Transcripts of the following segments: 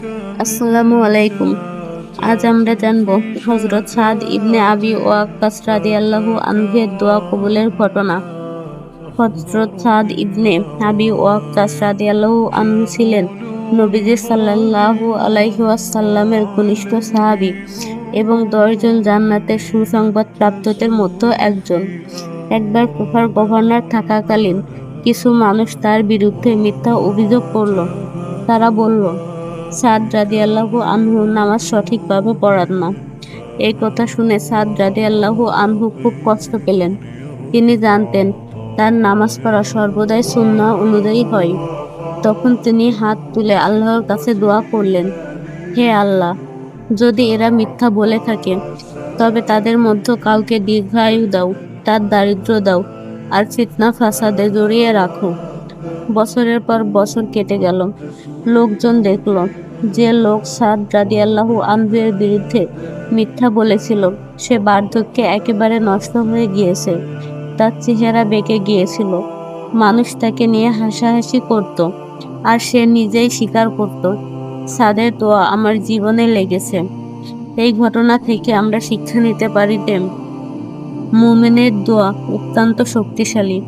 আসসালামু আলাইকুম। আজ আমরা জানব হযরত সাদ ইবনে আবি ওয়াক্কাস রাদিয়াল্লাহু আনহু-এর দোয়া কবুলের ঘটনা। হযরত সাদ ইবনে আবি ওয়াক্কাস রাদিয়াল্লাহু আনহু ছিলেন নবীজি সাল্লাল্লাহু আলাইহি ওয়াসাল্লামের ঘনিষ্ঠ সাহাবী এবং 10 জন জান্নাতের সুসংবাদ প্রাপ্তদের মধ্যে একজন। একবার কুফার গভর্নর থাকাকালীন কিছু মানুষ তার বিরুদ্ধে মিথ্যা অভিযোগ করল। তারা বলল, সাদ রাদিয়াল্লাহু আনহু নামাজ সঠিকভাবে পড়ান না। এই কথা শুনে সাদ রাদিয়াল্লাহু আনহু খুব কষ্ট পেলেন। তিনি জানতেন তার নামাজ পড়া সর্বদাই সুন্নাহ অনুযায়ী হয়। তখন তিনি হাত তুলে আল্লাহর কাছে দোয়া করলেন, হে আল্লাহ, যদি এরা মিথ্যা বলে থাকে তবে তাদের মধ্যে কাউকে দীর্ঘায়ু দাও, তার দারিদ্র্য দাও, আর ফিতনা ফাসাদে জড়িয়ে রাখো। বছরের পর বছর কেটে গেল। লোকজন দেখল যে লোক সাদ রাদিয়াল্লাহু আনহু এর বিরুদ্ধে মিথ্যা বলেছিল সে বার্ধক্যে একেবারে নষ্ট হয়ে গিয়েছে। তার চেহারা বেঁকে গিয়েছিল। মানুষ তাকে নিয়ে হাসাহাসি করত, আর সে নিজেই স্বীকার করত, সাদের দোয়া আমার জীবনে লেগেছে। এই ঘটনা থেকে আমরা শিক্ষা নিতে পারি যে মুমিনের দোয়া অত্যন্ত শক্তিশালী।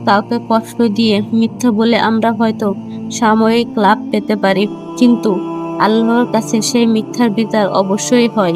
কাউকে কষ্ট দিয়ে মিথ্যা বলে আমরা হয়তো সাময়িক লাভ পেতে পারি, কিন্তু আল্লাহর কাছে সেই মিথ্যার বিচার অবশ্যই হয়।